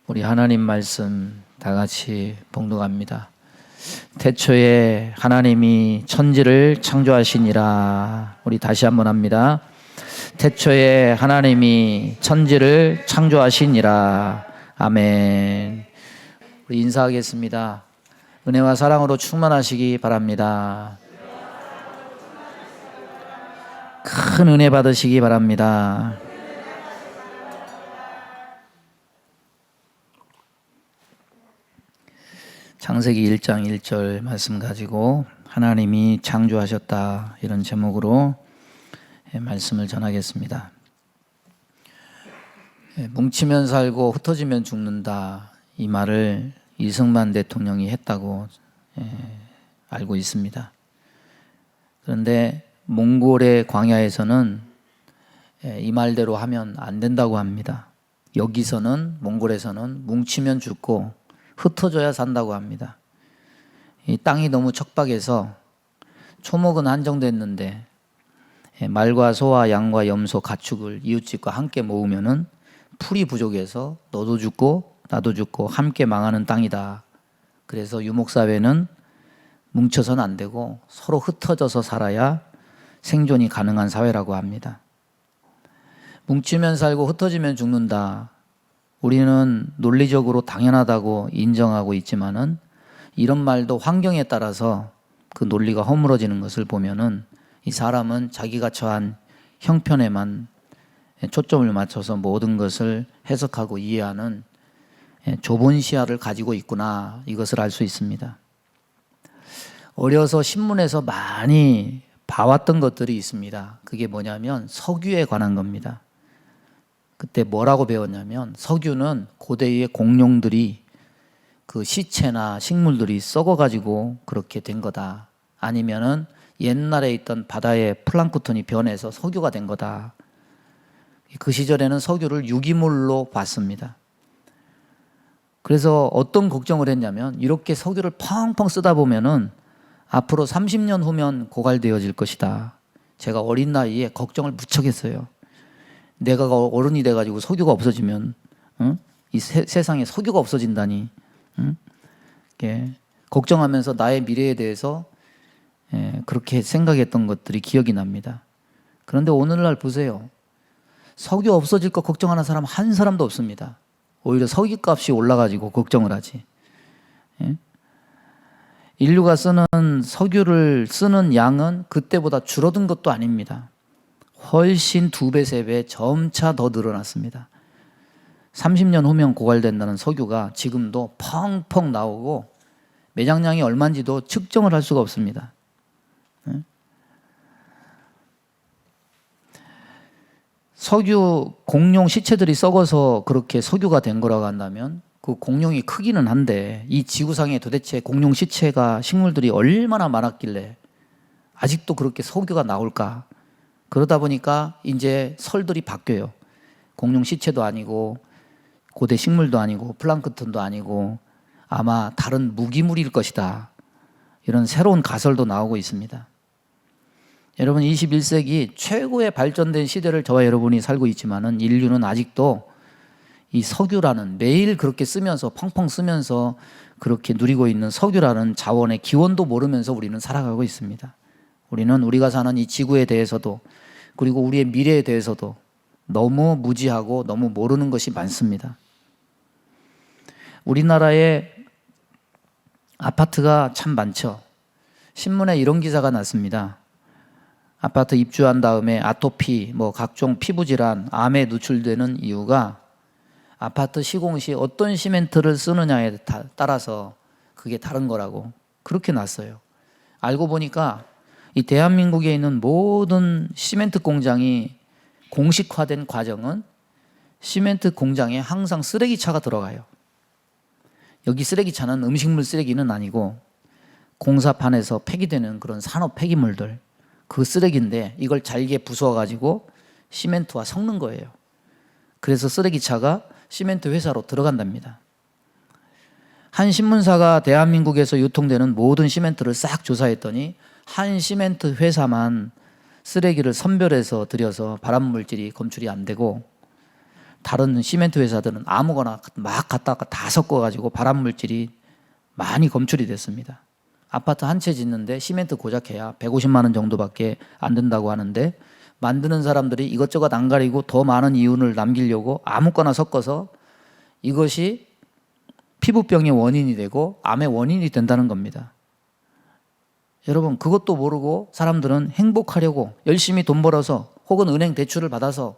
우리 하나님 말씀 다 같이 봉독합니다. 태초에 하나님이 천지를 창조하시니라. 우리 다시 한번 합니다. 태초에 하나님이 천지를 창조하시니라. 아멘. 우리 인사하겠습니다. 은혜와 사랑으로 충만하시기 바랍니다. 큰 은혜 받으시기 바랍니다. 창세기 1장 1절 말씀 가지고 하나님이 창조하셨다, 이런 제목으로 말씀을 전하겠습니다. 뭉치면 살고 흩어지면 죽는다, 이 말을 이승만 대통령이 했다고 알고 있습니다. 그런데 몽골의 광야에서는 이 말대로 하면 안 된다고 합니다. 여기서는, 몽골에서는 뭉치면 죽고 흩어져야 산다고 합니다. 이 땅이 너무 척박해서 초목은 한정됐는데 말과 소와 양과 염소, 가축을 이웃집과 함께 모으면은 풀이 부족해서 너도 죽고 나도 죽고 함께 망하는 땅이다. 그래서 유목사회는 뭉쳐서는 안 되고 서로 흩어져서 살아야 생존이 가능한 사회라고 합니다. 뭉치면 살고 흩어지면 죽는다. 우리는 논리적으로 당연하다고 인정하고 있지만은 이런 말도 환경에 따라서 그 논리가 허물어지는 것을 보면은 이 사람은 자기가 처한 형편에만 초점을 맞춰서 모든 것을 해석하고 이해하는 좁은 시야를 가지고 있구나, 이것을 알 수 있습니다. 어려서 신문에서 많이 봐왔던 것들이 있습니다. 그게 뭐냐면 석유에 관한 겁니다. 그때 뭐라고 배웠냐면, 석유는 고대의 공룡들이 그 시체나 식물들이 썩어가지고 그렇게 된 거다. 아니면은 옛날에 있던 바다의 플랑크톤이 변해서 석유가 된 거다. 그 시절에는 석유를 유기물로 봤습니다. 그래서 어떤 걱정을 했냐면, 이렇게 석유를 펑펑 쓰다 보면은 앞으로 30년 후면 고갈되어질 것이다. 제가 어린 나이에 걱정을 무척 했어요. 내가 어른이 돼가지고 석유가 없어지면, 이 세상에 석유가 없어진다니, 걱정하면서 나의 미래에 대해서 그렇게 생각했던 것들이 기억이 납니다. 그런데 오늘날 보세요. 석유 없어질 거 걱정하는 사람 한 사람도 없습니다. 오히려 석유값이 올라가지고 걱정을 하지. 인류가 쓰는 석유를 쓰는 양은 그때보다 줄어든 것도 아닙니다. 훨씬 2배, 3배 점차 더 늘어났습니다. 30년 후면 고갈된다는 석유가 지금도 펑펑 나오고 매장량이 얼마인지도 측정을 할 수가 없습니다. 석유 공룡 시체들이 썩어서 그렇게 석유가 된 거라고 한다면 그 공룡이 크기는 한데, 이 지구상에 도대체 공룡 시체가, 식물들이 얼마나 많았길래 아직도 그렇게 석유가 나올까? 그러다 보니까 이제 설들이 바뀌어요. 공룡 시체도 아니고 고대 식물도 아니고 플랑크톤도 아니고 아마 다른 무기물일 것이다, 이런 새로운 가설도 나오고 있습니다. 여러분, 21세기 최고의 발전된 시대를 저와 여러분이 살고 있지만은 인류는 아직도 이 석유라는, 매일 그렇게 쓰면서 펑펑 쓰면서 그렇게 누리고 있는 석유라는 자원의 기원도 모르면서 우리는 살아가고 있습니다. 우리는 우리가 사는 이 지구에 대해서도, 그리고 우리의 미래에 대해서도 너무 무지하고 너무 모르는 것이 많습니다. 우리나라에 아파트가 참 많죠. 신문에 이런 기사가 났습니다. 아파트 입주한 다음에 아토피, 각종 피부질환, 암에 노출되는 이유가 아파트 시공 시 어떤 시멘트를 쓰느냐에 따라서 그게 다른 거라고 그렇게 났어요. 알고 보니까 이 대한민국에 있는 모든 시멘트 공장이 공식화된 과정은 시멘트 공장에 항상 쓰레기차가 들어가요. 여기 쓰레기차는 음식물 쓰레기는 아니고 공사판에서 폐기되는 그런 산업 폐기물들, 그 쓰레기인데 이걸 잘게 부숴가지고 시멘트와 섞는 거예요. 그래서 쓰레기차가 시멘트 회사로 들어간답니다. 한 신문사가 대한민국에서 유통되는 모든 시멘트를 싹 조사했더니 한 시멘트 회사만 쓰레기를 선별해서 들여서 발암물질이 검출이 안 되고 다른 시멘트 회사들은 아무거나 막 갖다가 다 섞어가지고 발암물질이 많이 검출이 됐습니다. 아파트 한 채 짓는데 시멘트 고작해야 150만 원 정도밖에 안 든다고 하는데, 만드는 사람들이 이것저것 안 가리고 더 많은 이윤을 남기려고 아무거나 섞어서 이것이 피부병의 원인이 되고 암의 원인이 된다는 겁니다. 여러분, 그것도 모르고 사람들은 행복하려고 열심히 돈 벌어서 혹은 은행 대출을 받아서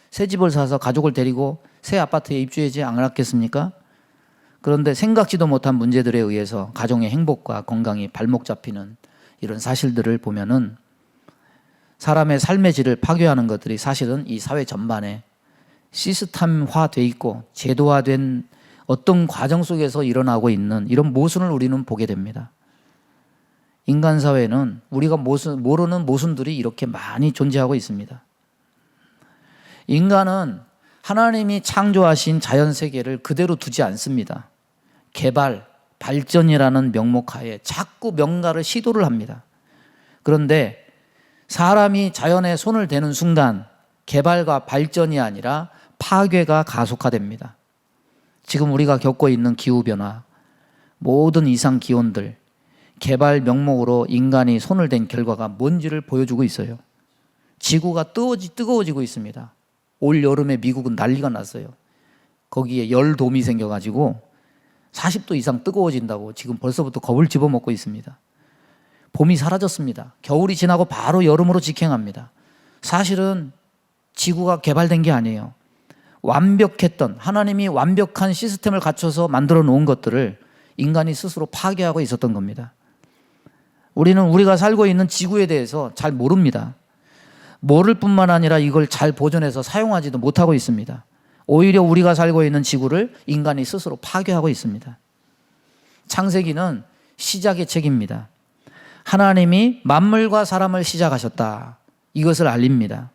새 집을 사서 가족을 데리고 새 아파트에 입주하지 않았겠습니까? 그런데 생각지도 못한 문제들에 의해서 가정의 행복과 건강이 발목 잡히는 이런 사실들을 보면은 사람의 삶의 질을 파괴하는 것들이 사실은 이 사회 전반에 시스템화돼 있고 제도화된 어떤 과정 속에서 일어나고 있는 이런 모순을 우리는 보게 됩니다. 인간 사회는 우리가 모르는 모순들이 이렇게 많이 존재하고 있습니다. 인간은 하나님이 창조하신 자연 세계를 그대로 두지 않습니다. 개발, 발전이라는 명목하에 자꾸 뭔가를 시도를 합니다. 그런데 사람이 자연에 손을 대는 순간 개발과 발전이 아니라 파괴가 가속화됩니다. 지금 우리가 겪고 있는 기후변화, 모든 이상 기온들, 개발 명목으로 인간이 손을 댄 결과가 뭔지를 보여주고 있어요. 지구가 뜨거워지고 있습니다. 올 여름에 미국은 난리가 났어요. 거기에 열돔이 생겨가지고 40도 이상 뜨거워진다고 지금 벌써부터 겁을 집어먹고 있습니다. 봄이 사라졌습니다. 겨울이 지나고 바로 여름으로 직행합니다. 사실은 지구가 개발된 게 아니에요. 완벽했던, 하나님이 완벽한 시스템을 갖춰서 만들어 놓은 것들을 인간이 스스로 파괴하고 있었던 겁니다. 우리는 우리가 살고 있는 지구에 대해서 잘 모릅니다. 모를 뿐만 아니라 이걸 잘 보존해서 사용하지도 못하고 있습니다. 오히려 우리가 살고 있는 지구를 인간이 스스로 파괴하고 있습니다. 창세기는 시작의 책입니다. 하나님이 만물과 사람을 시작하셨다. 이것을 알립니다.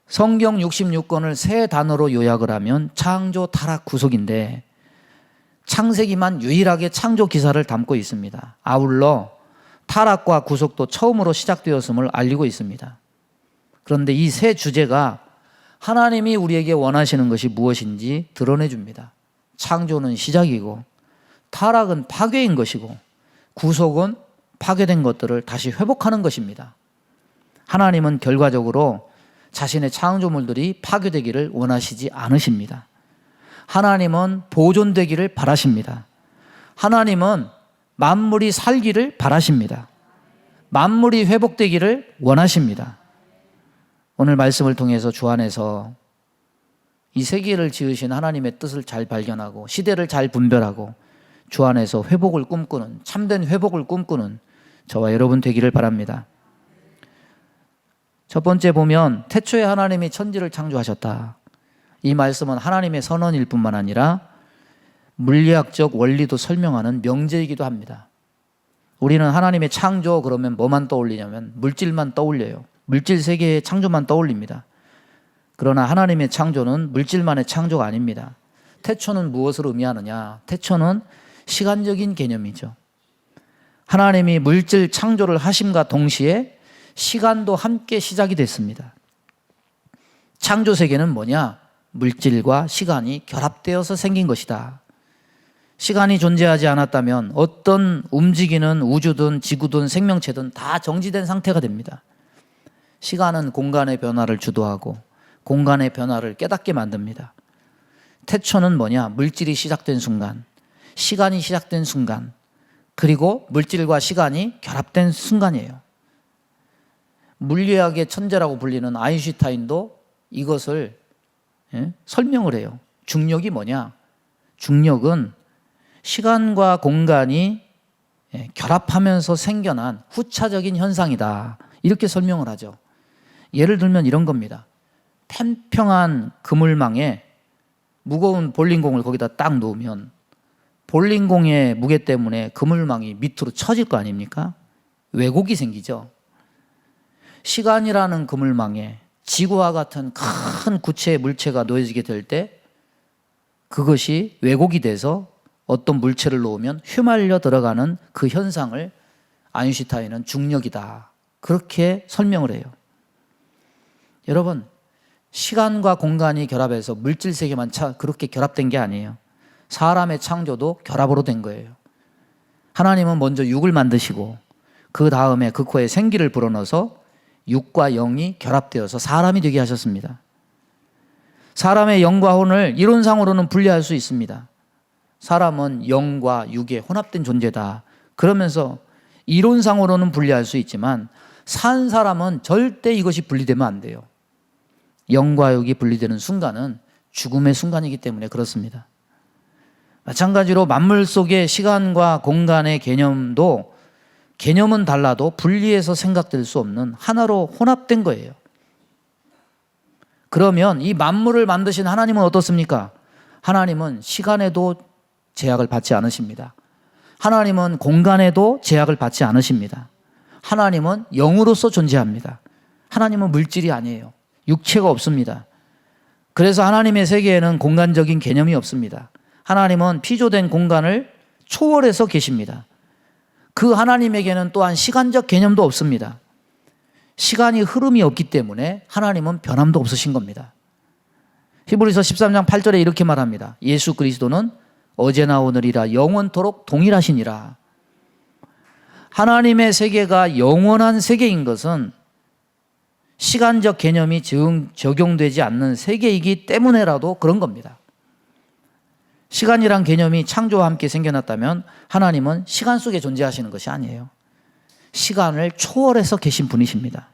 성경 66권을 세 단어로 요약을 하면 창조, 타락, 구속인데 창세기만 유일하게 창조 기사를 담고 있습니다. 아울러 타락과 구속도 처음으로 시작되었음을 알리고 있습니다. 그런데 이 세 주제가 하나님이 우리에게 원하시는 것이 무엇인지 드러내 줍니다. 창조는 시작이고 타락은 파괴인 것이고 구속은 파괴된 것들을 다시 회복하는 것입니다. 하나님은 결과적으로 자신의 창조물들이 파괴되기를 원하시지 않으십니다. 하나님은 보존되기를 바라십니다. 하나님은 만물이 살기를 바라십니다. 만물이 회복되기를 원하십니다. 오늘 말씀을 통해서 주 안에서 이 세계를 지으신 하나님의 뜻을 잘 발견하고 시대를 잘 분별하고 주 안에서 회복을 꿈꾸는, 참된 회복을 꿈꾸는 저와 여러분 되기를 바랍니다. 첫 번째 보면 태초에 하나님이 천지를 창조하셨다. 이 말씀은 하나님의 선언일 뿐만 아니라 물리학적 원리도 설명하는 명제이기도 합니다. 우리는 하나님의 창조 그러면 뭐만 떠올리냐면 물질만 떠올려요. 물질 세계의 창조만 떠올립니다. 그러나 하나님의 창조는 물질만의 창조가 아닙니다. 태초는 무엇을 의미하느냐? 태초는 시간적인 개념이죠. 하나님이 물질 창조를 하심과 동시에 시간도 함께 시작이 됐습니다. 창조 세계는 뭐냐? 물질과 시간이 결합되어서 생긴 것이다. 시간이 존재하지 않았다면 어떤 움직이는 우주든 지구든 생명체든 다 정지된 상태가 됩니다. 시간은 공간의 변화를 주도하고 공간의 변화를 깨닫게 만듭니다. 태초는 뭐냐? 물질이 시작된 순간, 시간이 시작된 순간, 그리고 물질과 시간이 결합된 순간이에요. 물리학의 천재라고 불리는 아인슈타인도 이것을 설명을 해요. 중력이 뭐냐? 중력은 시간과 공간이 결합하면서 생겨난 후차적인 현상이다. 이렇게 설명을 하죠. 예를 들면 이런 겁니다. 평평한 그물망에 무거운 볼링공을 거기다 딱 놓으면 볼링공의 무게 때문에 그물망이 밑으로 처질 거 아닙니까? 왜곡이 생기죠. 시간이라는 그물망에 지구와 같은 큰 구체의 물체가 놓여지게 될 때 그것이 왜곡이 돼서 어떤 물체를 놓으면 휘말려 들어가는 그 현상을 아인슈타인은 중력이다. 그렇게 설명을 해요. 여러분, 시간과 공간이 결합해서 물질 세계만 그렇게 결합된 게 아니에요. 사람의 창조도 결합으로 된 거예요. 하나님은 먼저 육을 만드시고 그 다음에 그 코에 생기를 불어넣어서 육과 영이 결합되어서 사람이 되게 하셨습니다. 사람의 영과 혼을 이론상으로는 분리할 수 있습니다. 사람은 영과 육의 혼합된 존재다. 그러면서 이론상으로는 분리할 수 있지만 산 사람은 절대 이것이 분리되면 안 돼요. 영과 육이 분리되는 순간은 죽음의 순간이기 때문에 그렇습니다. 마찬가지로 만물 속의 시간과 공간의 개념은 달라도 분리해서 생각될 수 없는 하나로 혼합된 거예요. 그러면 이 만물을 만드신 하나님은 어떻습니까? 하나님은 시간에도 제약을 받지 않으십니다. 하나님은 공간에도 제약을 받지 않으십니다. 하나님은 영으로서 존재합니다. 하나님은 물질이 아니에요. 육체가 없습니다. 그래서 하나님의 세계에는 공간적인 개념이 없습니다. 하나님은 피조된 공간을 초월해서 계십니다. 그 하나님에게는 또한 시간적 개념도 없습니다. 시간이 흐름이 없기 때문에 하나님은 변함도 없으신 겁니다. 히브리서 13장 8절에 이렇게 말합니다. 예수 그리스도는 어제나 오늘이라 영원토록 동일하시니라. 하나님의 세계가 영원한 세계인 것은 시간적 개념이 적용되지 않는 세계이기 때문에라도 그런 겁니다. 시간이란 개념이 창조와 함께 생겨났다면 하나님은 시간 속에 존재하시는 것이 아니에요. 시간을 초월해서 계신 분이십니다.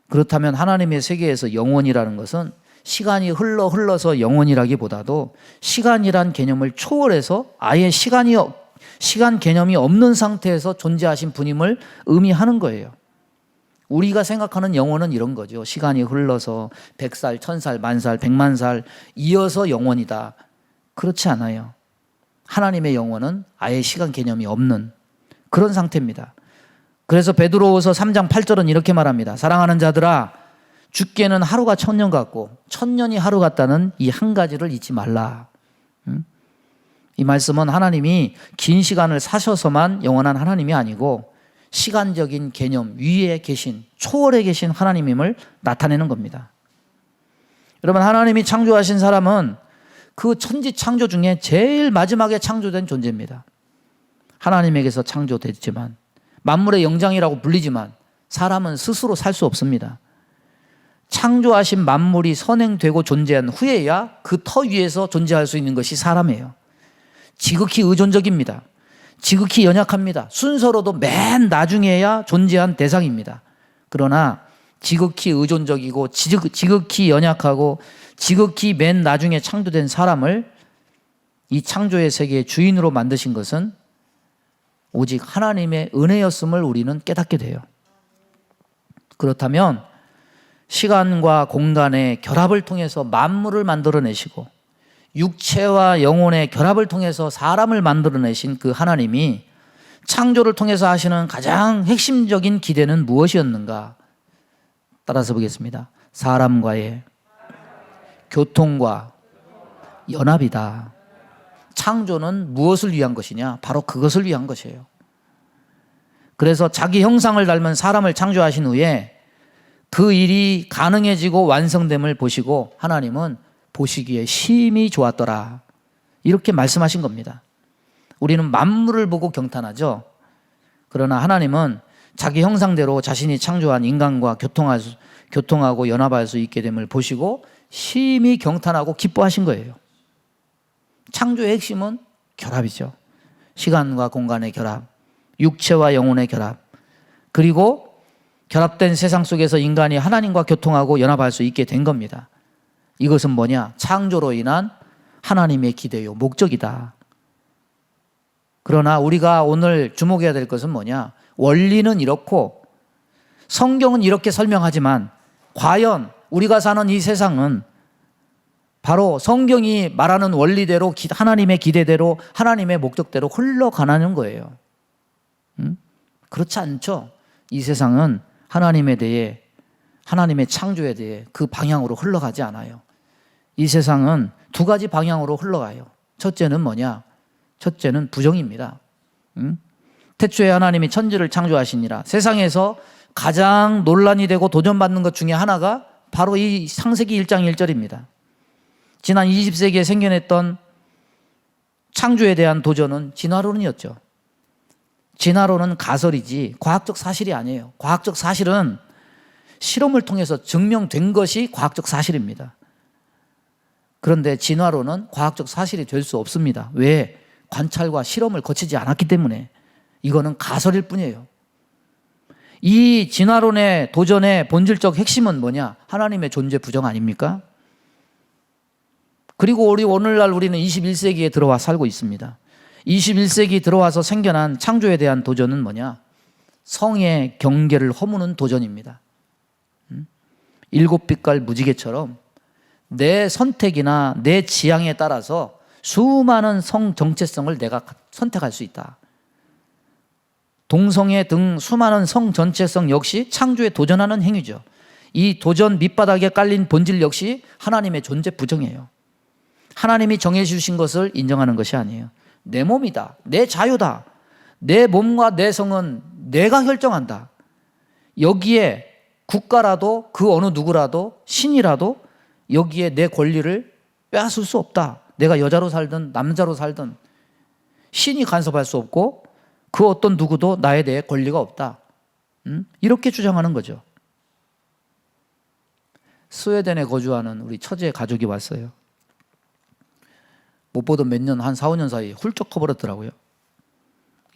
그렇다면 하나님의 세계에서 영원이라는 것은 시간이 흘러서 영원이라기보다도 시간이란 개념을 초월해서 아예 시간 개념이 없는 상태에서 존재하신 분임을 의미하는 거예요. 우리가 생각하는 영원은 이런 거죠. 시간이 흘러서 100살, 1000살, 10,000살, 100,000살 이어서 영원이다. 그렇지 않아요. 하나님의 영혼은 아예 시간 개념이 없는 그런 상태입니다. 그래서 베드로후서 3장 8절은 이렇게 말합니다. 사랑하는 자들아, 죽게는 하루가 1000년 같고 1000년이 하루 같다는 이 한 가지를 잊지 말라. 이 말씀은 하나님이 긴 시간을 사셔서만 영원한 하나님이 아니고 시간적인 개념 위에 계신, 초월에 계신 하나님임을 나타내는 겁니다. 여러분, 하나님이 창조하신 사람은 그 천지 창조 중에 제일 마지막에 창조된 존재입니다. 하나님에게서 창조됐지만, 만물의 영장이라고 불리지만 사람은 스스로 살 수 없습니다. 창조하신 만물이 선행되고 존재한 후에야 그 터 위에서 존재할 수 있는 것이 사람이에요. 지극히 의존적입니다. 지극히 연약합니다. 순서로도 맨 나중에야 존재한 대상입니다. 그러나 지극히 의존적이고 지극히 연약하고 지극히 맨 나중에 창조된 사람을 이 창조의 세계의 주인으로 만드신 것은 오직 하나님의 은혜였음을 우리는 깨닫게 돼요. 그렇다면 시간과 공간의 결합을 통해서 만물을 만들어내시고 육체와 영혼의 결합을 통해서 사람을 만들어내신 그 하나님이 창조를 통해서 하시는 가장 핵심적인 기대는 무엇이었는가? 따라서 보겠습니다. 사람과의 교통과 연합이다. 창조는 무엇을 위한 것이냐? 바로 그것을 위한 것이에요. 그래서 자기 형상을 닮은 사람을 창조하신 후에 그 일이 가능해지고 완성됨을 보시고 하나님은 보시기에 심히 좋았더라. 이렇게 말씀하신 겁니다. 우리는 만물을 보고 경탄하죠. 그러나 하나님은 자기 형상대로 자신이 창조한 인간과 교통하고 연합할 수 있게 됨을 보시고 심히 경탄하고 기뻐하신 거예요. 창조의 핵심은 결합이죠. 시간과 공간의 결합, 육체와 영혼의 결합, 그리고 결합된 세상 속에서 인간이 하나님과 교통하고 연합할 수 있게 된 겁니다. 이것은 뭐냐? 창조로 인한 하나님의 기대요, 목적이다. 그러나 우리가 오늘 주목해야 될 것은 뭐냐? 원리는 이렇고 성경은 이렇게 설명하지만 과연 우리가 사는 이 세상은 바로 성경이 말하는 원리대로 하나님의 기대대로 하나님의 목적대로 흘러가는 거예요. 그렇지 않죠? 이 세상은 하나님에 대해, 하나님의 창조에 대해 그 방향으로 흘러가지 않아요. 이 세상은 두 가지 방향으로 흘러가요. 첫째는 뭐냐? 첫째는 부정입니다. 태초에 하나님이 천지를 창조하시니라. 세상에서 가장 논란이 되고 도전받는 것 중에 하나가 바로 이 창세기 1장 1절입니다. 지난 20세기에 생겨났던 창조에 대한 도전은 진화론이었죠. 진화론은 가설이지 과학적 사실이 아니에요. 과학적 사실은 실험을 통해서 증명된 것이 과학적 사실입니다. 그런데 진화론은 과학적 사실이 될 수 없습니다. 왜? 관찰과 실험을 거치지 않았기 때문에. 이거는 가설일 뿐이에요. 이 진화론의 도전의 본질적 핵심은 뭐냐? 하나님의 존재 부정 아닙니까? 그리고 오늘날 우리는 21세기에 들어와 살고 있습니다. 21세기 들어와서 생겨난 창조에 대한 도전은 뭐냐? 성의 경계를 허무는 도전입니다. 일곱 빛깔 무지개처럼 내 선택이나 내 지향에 따라서 수많은 성 정체성을 내가 선택할 수 있다. 동성애 등 수많은 성 전체성 역시 창조에 도전하는 행위죠. 이 도전 밑바닥에 깔린 본질 역시 하나님의 존재 부정이에요. 하나님이 정해주신 것을 인정하는 것이 아니에요. 내 몸이다. 내 자유다. 내 몸과 내 성은 내가 결정한다. 여기에 국가라도 그 어느 누구라도 신이라도 여기에 내 권리를 빼앗을 수 없다. 내가 여자로 살든 남자로 살든 신이 간섭할 수 없고 그 어떤 누구도 나에 대해 권리가 없다. 이렇게 주장하는 거죠. 스웨덴에 거주하는 우리 처제 가족이 왔어요. 못 보던 몇 년, 한 4, 5년 사이에 훌쩍 커버렸더라고요.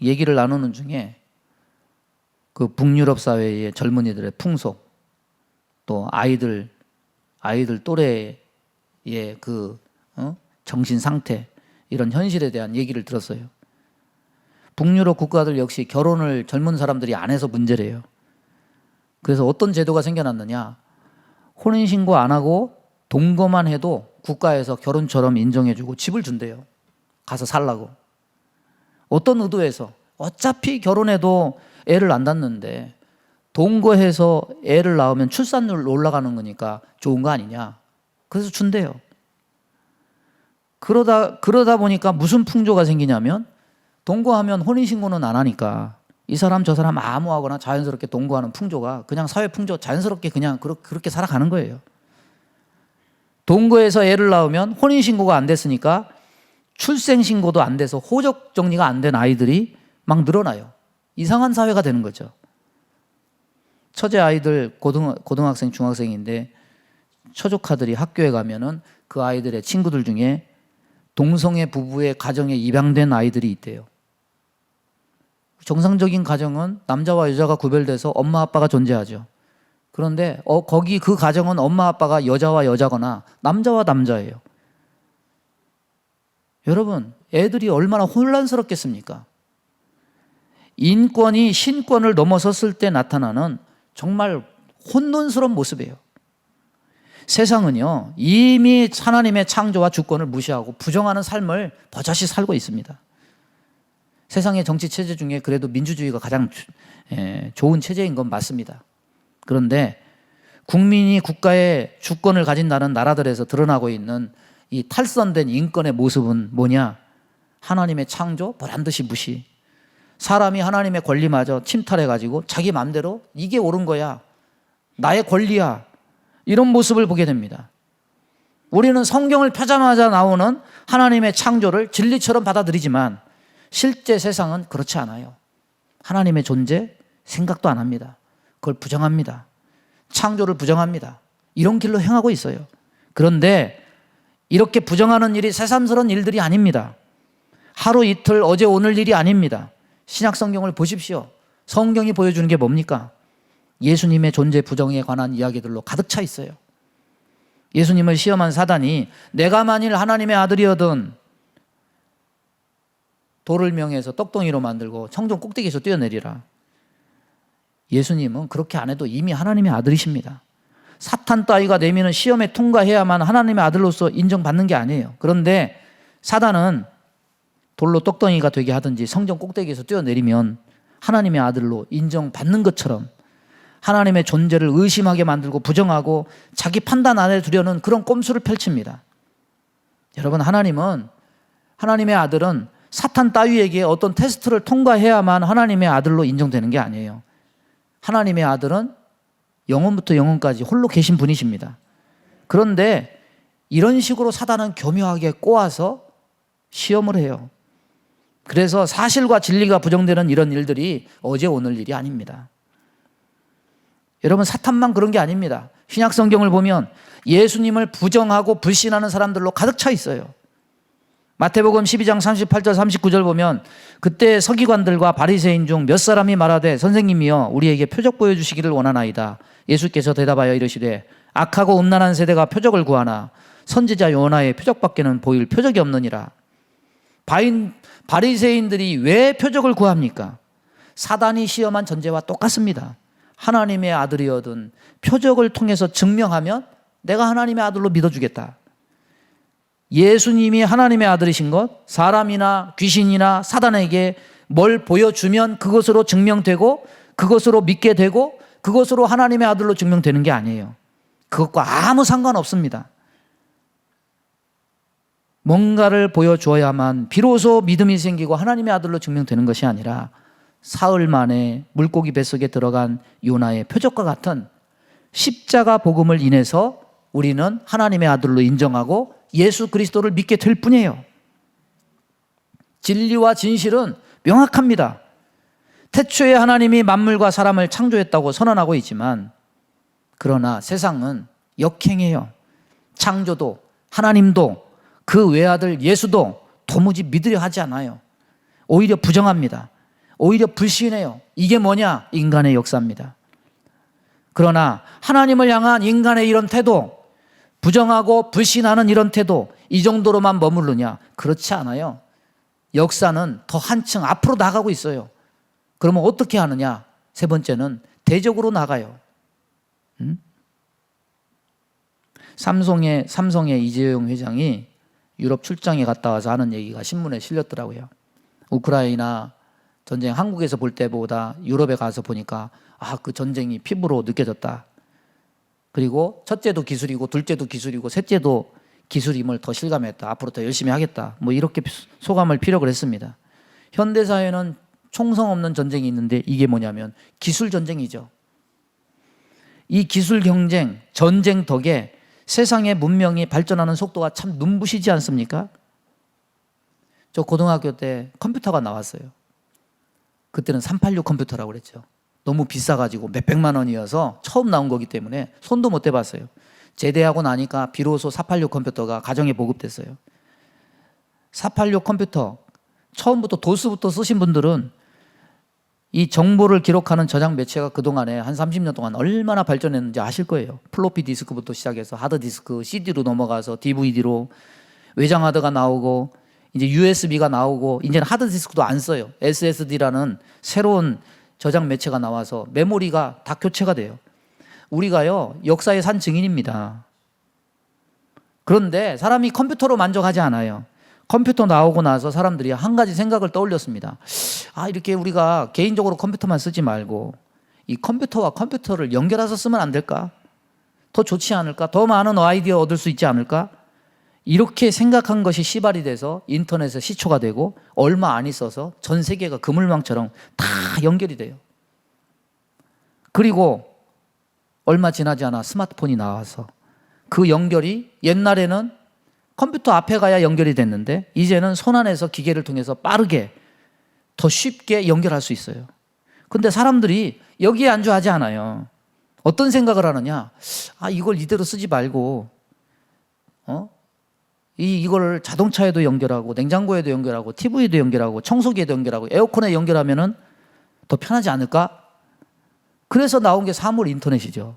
얘기를 나누는 중에 그 북유럽 사회의 젊은이들의 풍속, 또 아이들 또래의 그 정신 상태, 이런 현실에 대한 얘기를 들었어요. 북유럽 국가들 역시 결혼을 젊은 사람들이 안 해서 문제래요. 그래서 어떤 제도가 생겨났느냐? 혼인신고 안 하고 동거만 해도 국가에서 결혼처럼 인정해주고 집을 준대요. 가서 살라고. 어떤 의도에서? 어차피 결혼해도 애를 안 낳는데 동거해서 애를 낳으면 출산율 올라가는 거니까 좋은 거 아니냐. 그래서 준대요. 그러다 보니까 무슨 풍조가 생기냐면 동거하면 혼인신고는 안 하니까 이 사람 저 사람 아무하거나 자연스럽게 동거하는 풍조가 그냥 사회 풍조 자연스럽게 그냥 그렇게 살아가는 거예요. 동거해서 애를 낳으면 혼인신고가 안 됐으니까 출생신고도 안 돼서 호적 정리가 안 된 아이들이 막 늘어나요. 이상한 사회가 되는 거죠. 처제 아이들 고등학생, 중학생인데 처조카들이 학교에 가면은 그 아이들의 친구들 중에 동성애 부부의 가정에 입양된 아이들이 있대요. 정상적인 가정은 남자와 여자가 구별돼서 엄마 아빠가 존재하죠. 그런데 거기 그 가정은 엄마 아빠가 여자와 여자거나 남자와 남자예요. 여러분, 애들이 얼마나 혼란스럽겠습니까? 인권이 신권을 넘어섰을 때 나타나는 정말 혼돈스러운 모습이에요. 세상은요, 이미 하나님의 창조와 주권을 무시하고 부정하는 삶을 버젓이 살고 있습니다. 세상의 정치 체제 중에 그래도 민주주의가 가장 좋은 체제인 건 맞습니다. 그런데 국민이 국가의 주권을 가진 나라들에서 드러나고 있는 이 탈선된 인권의 모습은 뭐냐? 하나님의 창조 보란듯이 무시. 사람이 하나님의 권리마저 침탈해가지고 자기 마음대로 이게 옳은 거야. 나의 권리야. 이런 모습을 보게 됩니다. 우리는 성경을 펴자마자 나오는 하나님의 창조를 진리처럼 받아들이지만 실제 세상은 그렇지 않아요. 하나님의 존재 생각도 안 합니다. 그걸 부정합니다. 창조를 부정합니다. 이런 길로 행하고 있어요. 그런데 이렇게 부정하는 일이 새삼스러운 일들이 아닙니다. 하루 이틀 어제 오늘 일이 아닙니다. 신약 성경을 보십시오. 성경이 보여주는 게 뭡니까? 예수님의 존재 부정에 관한 이야기들로 가득 차 있어요. 예수님을 시험한 사단이 내가 만일 하나님의 아들이어든 돌을 명해서 떡덩이로 만들고 청정 꼭대기에서 뛰어내리라. 예수님은 그렇게 안 해도 이미 하나님의 아들이십니다. 사탄 따위가 내미는 시험에 통과해야만 하나님의 아들로서 인정받는 게 아니에요. 그런데 사단은 돌로 떡덩이가 되게 하든지 성전 꼭대기에서 뛰어내리면 하나님의 아들로 인정받는 것처럼 하나님의 존재를 의심하게 만들고 부정하고 자기 판단 안에 두려는 그런 꼼수를 펼칩니다. 여러분, 하나님의 아들은 사탄 따위에게 어떤 테스트를 통과해야만 하나님의 아들로 인정되는 게 아니에요. 하나님의 아들은 영원부터 영원까지 홀로 계신 분이십니다. 그런데 이런 식으로 사단은 교묘하게 꼬아서 시험을 해요. 그래서 사실과 진리가 부정되는 이런 일들이 어제 오늘 일이 아닙니다. 여러분, 사탄만 그런 게 아닙니다. 신약 성경을 보면 예수님을 부정하고 불신하는 사람들로 가득 차 있어요. 마태복음 12장 38절 39절 보면 그때 서기관들과 바리새인 중 몇 사람이 말하되 선생님이여 우리에게 표적 보여주시기를 원하나이다. 예수께서 대답하여 이르시되 악하고 음란한 세대가 표적을 구하나 선지자 요나의 표적밖에는 보일 표적이 없느니라. 바리새인들이 왜 표적을 구합니까? 사단이 시험한 전제와 똑같습니다. 하나님의 아들이어든 표적을 통해서 증명하면 내가 하나님의 아들로 믿어주겠다. 예수님이 하나님의 아들이신 것, 사람이나 귀신이나 사단에게 뭘 보여주면 그것으로 증명되고 그것으로 믿게 되고 그것으로 하나님의 아들로 증명되는 게 아니에요. 그것과 아무 상관없습니다. 뭔가를 보여주어야만 비로소 믿음이 생기고 하나님의 아들로 증명되는 것이 아니라 사흘 만에 물고기 뱃속에 들어간 요나의 표적과 같은 십자가 복음을 인해서 우리는 하나님의 아들로 인정하고 예수 그리스도를 믿게 될 뿐이에요. 진리와 진실은 명확합니다. 태초에 하나님이 만물과 사람을 창조했다고 선언하고 있지만 그러나 세상은 역행해요. 창조도 하나님도 그 외아들 예수도 도무지 믿으려 하지 않아요. 오히려 부정합니다. 오히려 불신해요. 이게 뭐냐? 인간의 역사입니다. 그러나 하나님을 향한 인간의 이런 태도, 부정하고 불신하는 이런 태도, 이 정도로만 머무르냐? 그렇지 않아요. 역사는 더 한층 앞으로 나가고 있어요. 그러면 어떻게 하느냐? 세 번째는 대적으로 나가요. 삼성의 이재용 회장이 유럽 출장에 갔다 와서 하는 얘기가 신문에 실렸더라고요. 우크라이나 전쟁 한국에서 볼 때보다 유럽에 가서 보니까 그 전쟁이 피부로 느껴졌다. 그리고 첫째도 기술이고 둘째도 기술이고 셋째도 기술임을 더 실감했다. 앞으로 더 열심히 하겠다. 뭐 이렇게 소감을 피력을 했습니다. 현대사회는 총성 없는 전쟁이 있는데 이게 뭐냐면 기술 전쟁이죠. 이 기술 경쟁, 전쟁 덕에 세상의 문명이 발전하는 속도가 참 눈부시지 않습니까? 저 고등학교 때 컴퓨터가 나왔어요. 그때는 386 컴퓨터라고 그랬죠. 너무 비싸가지고 몇백만 원이어서 처음 나온 거기 때문에 손도 못 대봤어요. 제대하고 나니까 비로소 486 컴퓨터가 가정에 보급됐어요. 486 컴퓨터, 처음부터 도스부터 쓰신 분들은 이 정보를 기록하는 저장 매체가 그동안에 한 30년 동안 얼마나 발전했는지 아실 거예요. 플로피 디스크부터 시작해서 하드디스크, CD로 넘어가서 DVD로 외장 하드가 나오고 이제 USB가 나오고 이제는 하드디스크도 안 써요. SSD라는 새로운 저장 매체가 나와서 메모리가 다 교체가 돼요. 우리가요, 역사의 산 증인입니다. 그런데 사람이 컴퓨터로 만족하지 않아요. 컴퓨터 나오고 나서 사람들이 한 가지 생각을 떠올렸습니다. 이렇게 우리가 개인적으로 컴퓨터만 쓰지 말고 이 컴퓨터와 컴퓨터를 연결해서 쓰면 안 될까? 더 좋지 않을까? 더 많은 아이디어 얻을 수 있지 않을까? 이렇게 생각한 것이 시발이 돼서 인터넷에 시초가 되고 얼마 안 있어서 전 세계가 그물망처럼 다 연결이 돼요. 그리고 얼마 지나지 않아 스마트폰이 나와서 그 연결이 옛날에는 컴퓨터 앞에 가야 연결이 됐는데 이제는 손안에서 기계를 통해서 빠르게 더 쉽게 연결할 수 있어요. 근데 사람들이 여기에 안주하지 않아요. 어떤 생각을 하느냐? 이걸 이대로 쓰지 말고 이걸 자동차에도 연결하고 냉장고에도 연결하고 TV에도 연결하고 청소기에도 연결하고 에어컨에 연결하면은 더 편하지 않을까? 그래서 나온 게 사물 인터넷이죠.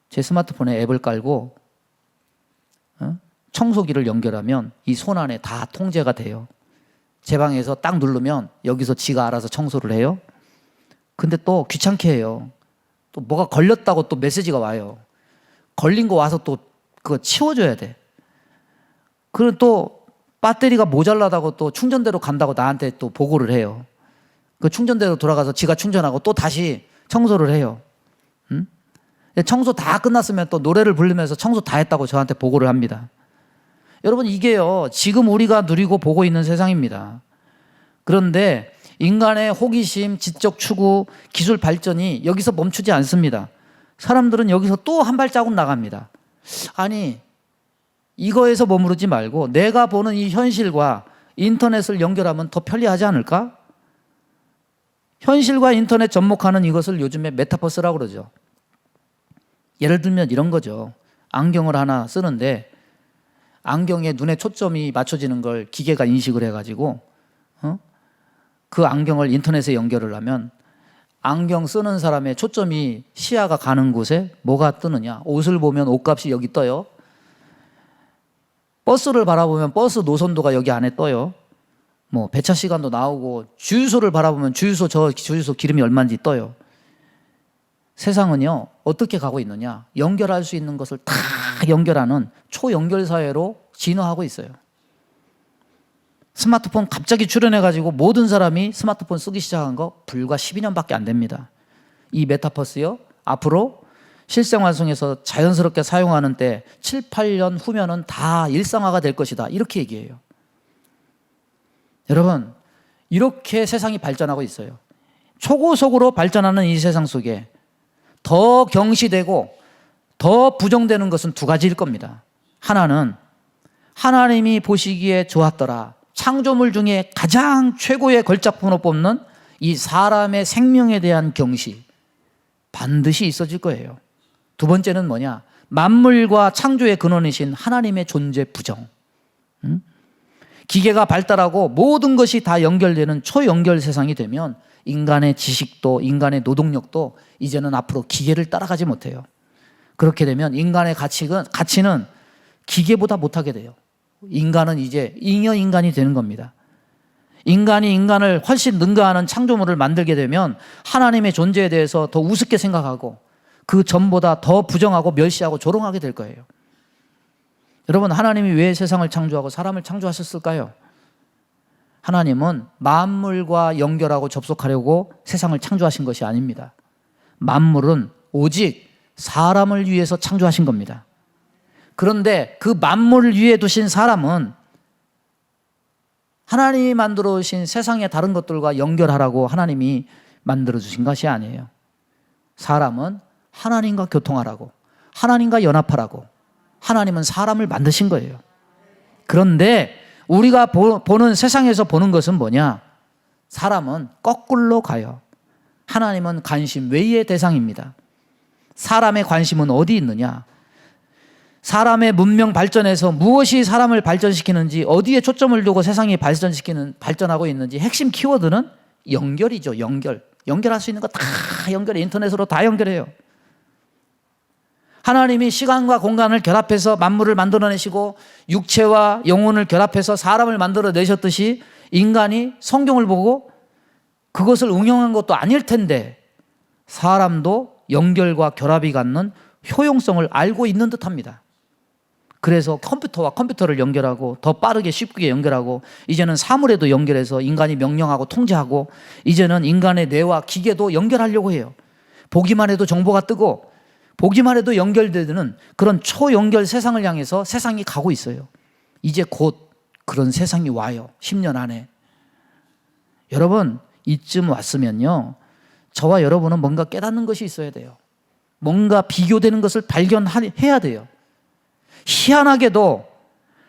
제 스마트폰에 앱을 깔고 청소기를 연결하면 이 손안에 다 통제가 돼요. 제 방에서 딱 누르면 여기서 지가 알아서 청소를 해요. 근데 또 귀찮게 해요. 또 뭐가 걸렸다고 또 메시지가 와요. 걸린 거 와서 또 그거 치워줘야 돼. 그리고 또 배터리가 모자라다고 또 충전대로 간다고 나한테 또 보고를 해요. 그 충전대로 돌아가서 지가 충전하고 또 다시 청소를 해요. 청소 다 끝났으면 또 노래를 부르면서 청소 다 했다고 저한테 보고를 합니다. 여러분, 이게요, 지금 우리가 누리고 보고 있는 세상입니다. 그런데 인간의 호기심, 지적 추구, 기술 발전이 여기서 멈추지 않습니다. 사람들은 여기서 또 한 발자국 나갑니다. 아니, 이거에서 머무르지 말고 내가 보는 이 현실과 인터넷을 연결하면 더 편리하지 않을까? 현실과 인터넷 접목하는 이것을 요즘에 메타버스라고 그러죠. 예를 들면 이런 거죠. 안경을 하나 쓰는데 안경에 눈에 초점이 맞춰지는 걸 기계가 인식을 해가지고 그 안경을 인터넷에 연결을 하면 안경 쓰는 사람의 초점이 시야가 가는 곳에 뭐가 뜨느냐. 옷을 보면 옷값이 여기 떠요. 버스를 바라보면 버스 노선도가 여기 안에 떠요. 뭐 배차 시간도 나오고 주유소를 바라보면 저 주유소 기름이 얼마인지 떠요. 세상은요 어떻게 가고 있느냐. 연결할 수 있는 것을 다 연결하는 초연결 사회로 진화하고 있어요. 스마트폰 갑자기 출현해가지고 모든 사람이 스마트폰 쓰기 시작한 거 불과 12년밖에 안 됩니다. 이 메타버스요 앞으로 실생활 속에서 자연스럽게 사용하는 때 7, 8년 후면은 다 일상화가 될 것이다. 이렇게 얘기해요. 여러분, 이렇게 세상이 발전하고 있어요. 초고속으로 발전하는 이 세상 속에 더 경시되고 더 부정되는 것은 두 가지일 겁니다. 하나는 하나님이 보시기에 좋았더라. 창조물 중에 가장 최고의 걸작품으로 뽑는 이 사람의 생명에 대한 경시. 반드시 있어질 거예요. 두 번째는 뭐냐? 만물과 창조의 근원이신 하나님의 존재 부정. 기계가 발달하고 모든 것이 다 연결되는 초연결 세상이 되면 인간의 지식도 인간의 노동력도 이제는 앞으로 기계를 따라가지 못해요. 그렇게 되면 인간의 가치는 기계보다 못하게 돼요. 인간은 이제 잉여 인간이 되는 겁니다. 인간이 인간을 훨씬 능가하는 창조물을 만들게 되면 하나님의 존재에 대해서 더 우습게 생각하고 그 전보다 더 부정하고 멸시하고 조롱하게 될 거예요. 여러분, 하나님이 왜 세상을 창조하고 사람을 창조하셨을까요? 하나님은 만물과 연결하고 접속하려고 세상을 창조하신 것이 아닙니다. 만물은 오직 사람을 위해서 창조하신 겁니다. 그런데 그 만물을 위해 두신 사람은 하나님이 만들어 주신 세상의 다른 것들과 연결하라고 하나님이 만들어 주신 것이 아니에요. 사람은 하나님과 교통하라고, 하나님과 연합하라고. 하나님은 사람을 만드신 거예요. 그런데 우리가 보는 세상에서 보는 것은 뭐냐? 사람은 거꾸로 가요. 하나님은 관심 외의 대상입니다. 사람의 관심은 어디 있느냐? 사람의 문명 발전에서 무엇이 사람을 발전시키는지, 어디에 초점을 두고 세상이 발전하고 있는지 핵심 키워드는 연결이죠. 연결할 수 있는 거 다 연결해. 인터넷으로 다 연결해요. 하나님이 시간과 공간을 결합해서 만물을 만들어내시고 육체와 영혼을 결합해서 사람을 만들어내셨듯이 인간이 성경을 보고 그것을 응용한 것도 아닐 텐데 사람도 연결과 결합이 갖는 효용성을 알고 있는 듯합니다. 그래서 컴퓨터와 컴퓨터를 연결하고 더 빠르게 쉽게 연결하고 이제는 사물에도 연결해서 인간이 명령하고 통제하고 이제는 인간의 뇌와 기계도 연결하려고 해요. 보기만 해도 정보가 뜨고 보기만 해도 연결되는 그런 초연결 세상을 향해서 세상이 가고 있어요. 이제 곧 그런 세상이 와요. 10년 안에. 여러분, 이쯤 왔으면요, 저와 여러분은 뭔가 깨닫는 것이 있어야 돼요. 뭔가 비교되는 것을 발견해야 돼요. 희한하게도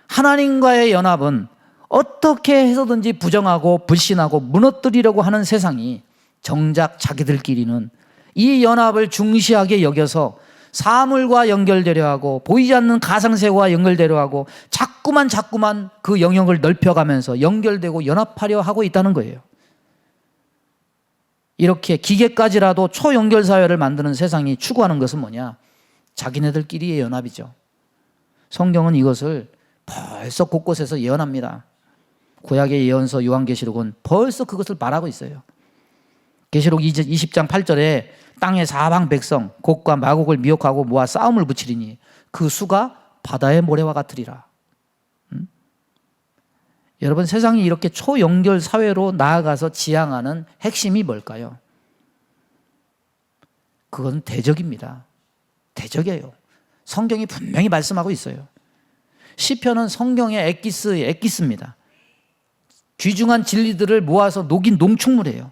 하나님과의 연합은 어떻게 해서든지 부정하고 불신하고 무너뜨리려고 하는 세상이 정작 자기들끼리는 이 연합을 중시하게 여겨서 사물과 연결되려 하고 보이지 않는 가상세계와 연결되려 하고 자꾸만 그 영역을 넓혀가면서 연결되고 연합하려 하고 있다는 거예요. 이렇게 기계까지라도 초연결 사회를 만드는 세상이 추구하는 것은 뭐냐? 자기네들끼리의 연합이죠. 성경은 이것을 벌써 곳곳에서 예언합니다. 구약의 예언서 요한계시록은 벌써 그것을 말하고 있어요. 계시록 20장 8절에 땅의 사방 백성 곡과 마곡을 미혹하고 모아 싸움을 붙이리니 그 수가 바다의 모래와 같으리라. 여러분, 세상이 이렇게 초연결 사회로 나아가서 지향하는 핵심이 뭘까요? 그건 대적입니다. 대적이에요. 성경이 분명히 말씀하고 있어요. 시편은 성경의 엑기스입니다. 귀중한 진리들을 모아서 녹인 농축물이에요.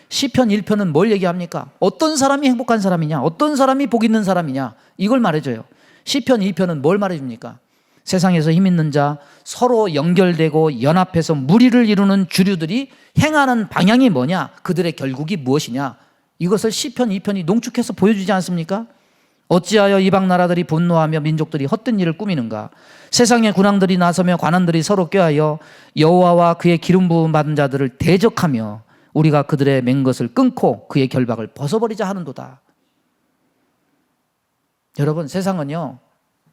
시편 1편은 뭘 얘기합니까? 어떤 사람이 행복한 사람이냐? 어떤 사람이 복 있는 사람이냐? 이걸 말해줘요. 시편 2편은 뭘 말해줍니까? 세상에서 힘 있는 자, 서로 연결되고 연합해서 무리를 이루는 주류들이 행하는 방향이 뭐냐? 그들의 결국이 무엇이냐? 이것을 시편 2편이 농축해서 보여주지 않습니까? 어찌하여 이방 나라들이 분노하며 민족들이 헛된 일을 꾸미는가? 세상의 군왕들이 나서며 관원들이 서로 꾀하여 여호와와 그의 기름 부음 받은 자들을 대적하며 우리가 그들의 맹 것을 끊고 그의 결박을 벗어버리자 하는도다. 여러분, 세상은요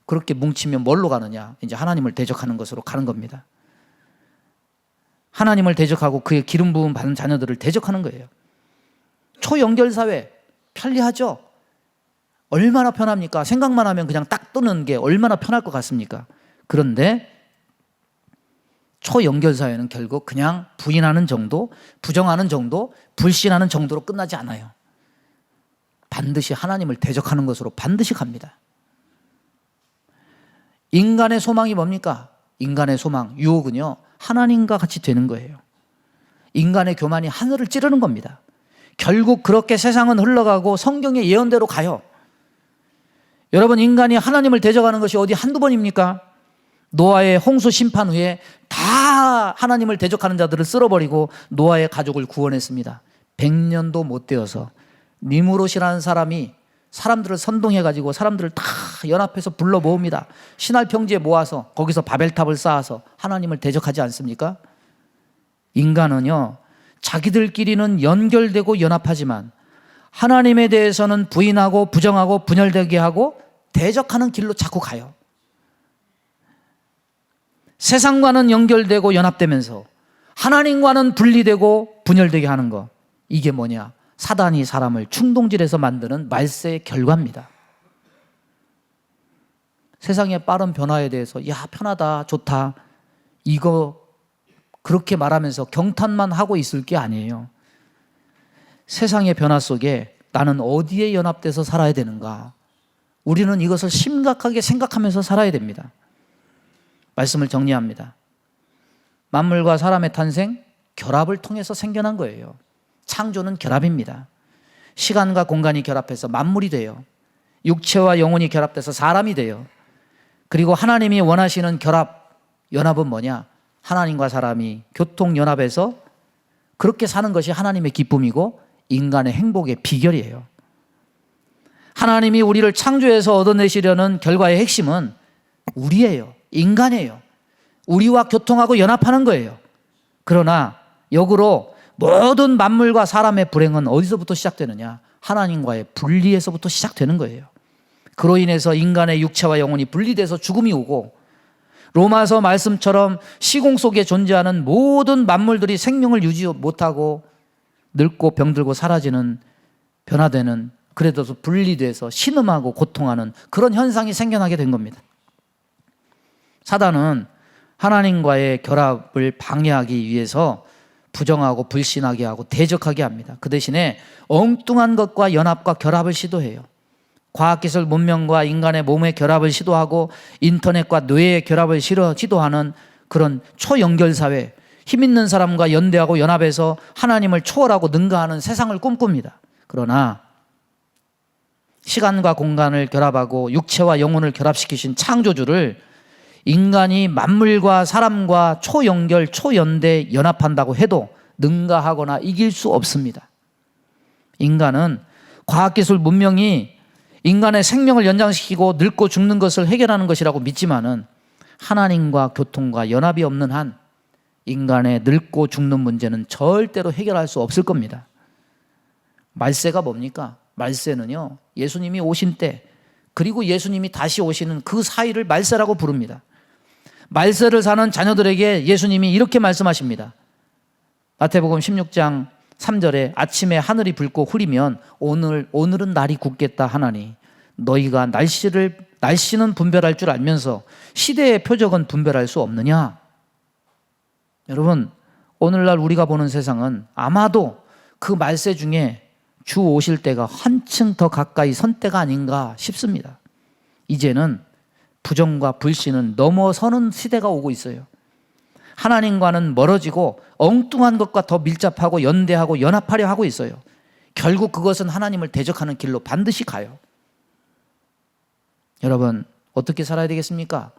그렇게 뭉치면 뭘로 가느냐? 이제 하나님을 대적하는 것으로 가는 겁니다. 하나님을 대적하고 그의 기름 부음 받은 자녀들을 대적하는 거예요. 초연결 사회 편리하죠? 얼마나 편합니까? 생각만 하면 그냥 딱 뜨는 게 얼마나 편할 것 같습니까? 그런데 초연결 사회는 결국 그냥 부인하는 정도, 부정하는 정도, 불신하는 정도로 끝나지 않아요. 반드시 하나님을 대적하는 것으로 반드시 갑니다. 인간의 소망이 뭡니까? 인간의 소망, 유혹은요 하나님과 같이 되는 거예요. 인간의 교만이 하늘을 찌르는 겁니다. 결국 그렇게 세상은 흘러가고 성경의 예언대로 가요. 여러분, 인간이 하나님을 대적하는 것이 어디 한두 번입니까? 노아의 홍수 심판 후에 다 하나님을 대적하는 자들을 쓸어버리고 노아의 가족을 구원했습니다. 100년도 못 되어서 니무롯이라는 사람이 사람들을 선동해가지고 사람들을 다 연합해서 불러 모읍니다. 신할 평지에 모아서 거기서 바벨탑을 쌓아서 하나님을 대적하지 않습니까? 인간은요 자기들끼리는 연결되고 연합하지만 하나님에 대해서는 부인하고 부정하고 분열되게 하고 대적하는 길로 자꾸 가요. 세상과는 연결되고 연합되면서 하나님과는 분리되고 분열되게 하는 거, 이게 뭐냐? 사단이 사람을 충동질해서 만드는 말세의 결과입니다. 세상의 빠른 변화에 대해서 야 편하다 좋다 이거 그렇게 말하면서 경탄만 하고 있을 게 아니에요. 세상의 변화 속에 나는 어디에 연합돼서 살아야 되는가? 우리는 이것을 심각하게 생각하면서 살아야 됩니다. 말씀을 정리합니다. 만물과 사람의 탄생, 결합을 통해서 생겨난 거예요. 창조는 결합입니다. 시간과 공간이 결합해서 만물이 돼요. 육체와 영혼이 결합돼서 사람이 돼요. 그리고 하나님이 원하시는 연합은 뭐냐? 하나님과 사람이 교통연합해서 그렇게 사는 것이 하나님의 기쁨이고 인간의 행복의 비결이에요. 하나님이 우리를 창조해서 얻어내시려는 결과의 핵심은 우리예요. 인간이에요. 우리와 교통하고 연합하는 거예요. 그러나 역으로 모든 만물과 사람의 불행은 어디서부터 시작되느냐? 하나님과의 분리에서부터 시작되는 거예요. 그로 인해서 인간의 육체와 영혼이 분리돼서 죽음이 오고 로마서 말씀처럼 시공 속에 존재하는 모든 만물들이 생명을 유지 못하고 늙고 병들고 사라지는 변화되는 그래도 분리돼서 신음하고 고통하는 그런 현상이 생겨나게 된 겁니다. 사단은 하나님과의 결합을 방해하기 위해서 부정하고 불신하게 하고 대적하게 합니다. 그 대신에 엉뚱한 것과 연합과 결합을 시도해요. 과학기술 문명과 인간의 몸의 결합을 시도하고 인터넷과 뇌의 결합을 시도하는 그런 초연결사회, 힘 있는 사람과 연대하고 연합해서 하나님을 초월하고 능가하는 세상을 꿈꿉니다. 그러나 시간과 공간을 결합하고 육체와 영혼을 결합시키신 창조주를 인간이 만물과 사람과 초연결, 초연대 연합한다고 해도 능가하거나 이길 수 없습니다. 인간은 과학기술 문명이 인간의 생명을 연장시키고 늙고 죽는 것을 해결하는 것이라고 믿지만은 하나님과 교통과 연합이 없는 한 인간의 늙고 죽는 문제는 절대로 해결할 수 없을 겁니다. 말세가 뭡니까? 말세는요 예수님이 오신 때 그리고 예수님이 다시 오시는 그 사이를 말세라고 부릅니다. 말세를 사는 자녀들에게 예수님이 이렇게 말씀하십니다. 마태복음 16장 3절에 아침에 하늘이 붉고 흐리면 오늘은 날이 굳겠다 하나니 너희가 날씨는 분별할 줄 알면서 시대의 표적은 분별할 수 없느냐? 여러분, 오늘날 우리가 보는 세상은 아마도 그 말세 중에 주 오실 때가 한층 더 가까이 선 때가 아닌가 싶습니다. 이제는 부정과 불신은 넘어서는 시대가 오고 있어요. 하나님과는 멀어지고 엉뚱한 것과 더 밀접하고 연대하고 연합하려 하고 있어요. 결국 그것은 하나님을 대적하는 길로 반드시 가요. 여러분, 어떻게 살아야 되겠습니까?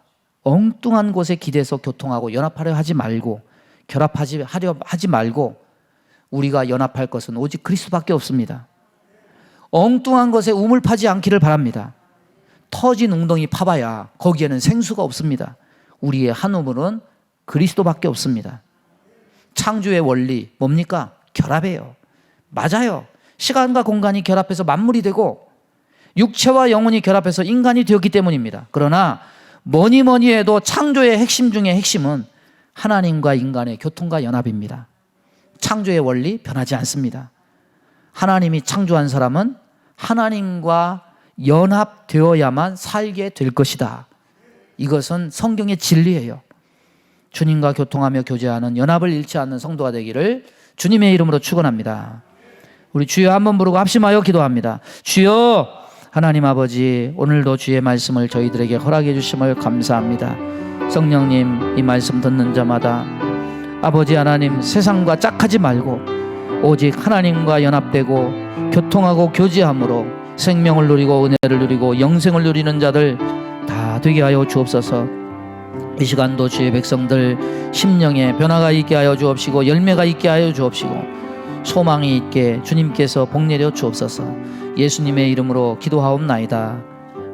엉뚱한 곳에 기대서 교통하고 연합하려 하지 말고, 결합하려 하지 말고, 우리가 연합할 것은 오직 그리스도밖에 없습니다. 엉뚱한 것에 우물 파지 않기를 바랍니다. 터진 웅덩이 파봐야 거기에는 생수가 없습니다. 우리의 한 우물은 그리스도밖에 없습니다. 창조의 원리 뭡니까? 결합이에요. 맞아요. 시간과 공간이 결합해서 만물이 되고 육체와 영혼이 결합해서 인간이 되었기 때문입니다. 그러나 뭐니 해도 창조의 핵심 중에 핵심은 하나님과 인간의 교통과 연합입니다. 창조의 원리 변하지 않습니다. 하나님이 창조한 사람은 하나님과 연합되어야만 살게 될 것이다. 이것은 성경의 진리예요. 주님과 교통하며 교제하는, 연합을 잃지 않는 성도가 되기를 주님의 이름으로 축원합니다. 우리 주여 한번 부르고 합심하여 기도합니다. 주여, 하나님 아버지, 오늘도 주의 말씀을 저희들에게 허락해 주심을 감사합니다. 성령님, 이 말씀 듣는 자마다 아버지 하나님, 세상과 짝하지 말고 오직 하나님과 연합되고 교통하고 교제함으로 생명을 누리고 은혜를 누리고 영생을 누리는 자들 다 되게 하여 주옵소서. 이 시간도 주의 백성들 심령에 변화가 있게 하여 주옵시고 열매가 있게 하여 주옵시고 소망이 있게 주님께서 복내려 주옵소서. 예수님의 이름으로 기도하옵나이다.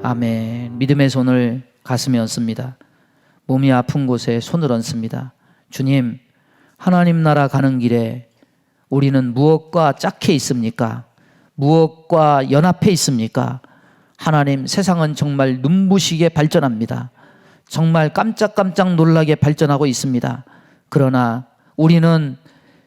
아멘. 믿음의 손을 가슴에 얹습니다. 몸이 아픈 곳에 손을 얹습니다. 주님, 하나님 나라 가는 길에 우리는 무엇과 짝해 있습니까? 무엇과 연합해 있습니까? 하나님, 세상은 정말 눈부시게 발전합니다. 정말 깜짝깜짝 놀라게 발전하고 있습니다. 그러나 우리는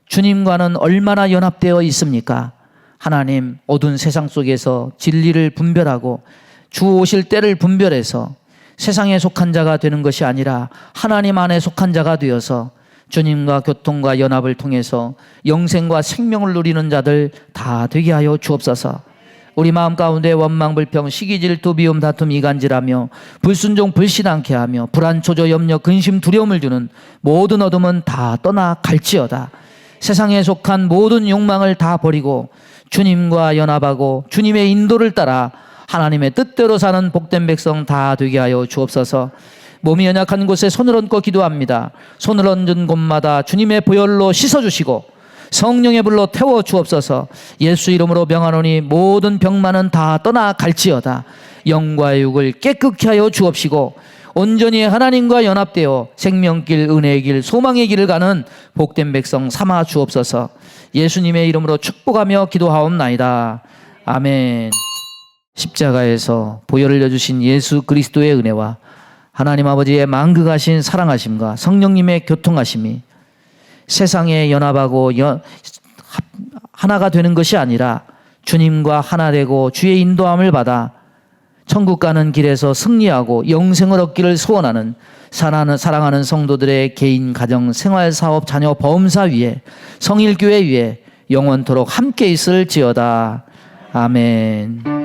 주님과는 얼마나 연합되어 있습니까? 하나님, 어두운 세상 속에서 진리를 분별하고 주 오실 때를 분별해서 세상에 속한 자가 되는 것이 아니라 하나님 안에 속한 자가 되어서 주님과 교통과 연합을 통해서 영생과 생명을 누리는 자들 다 되게 하여 주옵소서. 우리 마음 가운데 원망, 불평, 시기, 질투, 미움, 다툼, 이간질하며 불순종, 불신앙케 하며 불안, 초조, 염려, 근심, 두려움을 주는 모든 어둠은 다 떠나갈지어다. 세상에 속한 모든 욕망을 다 버리고 주님과 연합하고 주님의 인도를 따라 하나님의 뜻대로 사는 복된 백성 다 되게 하여 주옵소서. 몸이 연약한 곳에 손을 얹고 기도합니다. 손을 얹은 곳마다 주님의 보혈로 씻어주시고 성령의 불로 태워 주옵소서. 예수 이름으로 명하노니 모든 병만은 다 떠나갈지어다. 영과 육을 깨끗게 하여 주옵시고 온전히 하나님과 연합되어 생명길, 은혜의 길, 소망의 길을 가는 복된 백성 삼아 주옵소서. 예수님의 이름으로 축복하며 기도하옵나이다. 아멘. 십자가에서 보혈을 흘려주신 예수 그리스도의 은혜와 하나님 아버지의 만극하신 사랑하심과 성령님의 교통하심이 세상에 연합하고 하나가 되는 것이 아니라 주님과 하나 되고 주의 인도함을 받아 천국 가는 길에서 승리하고 영생을 얻기를 소원하는 사랑하는 성도들의 개인, 가정, 생활, 사업, 자녀, 범사 위에 성일교회 위에 영원토록 함께 있을지어다. 아멘.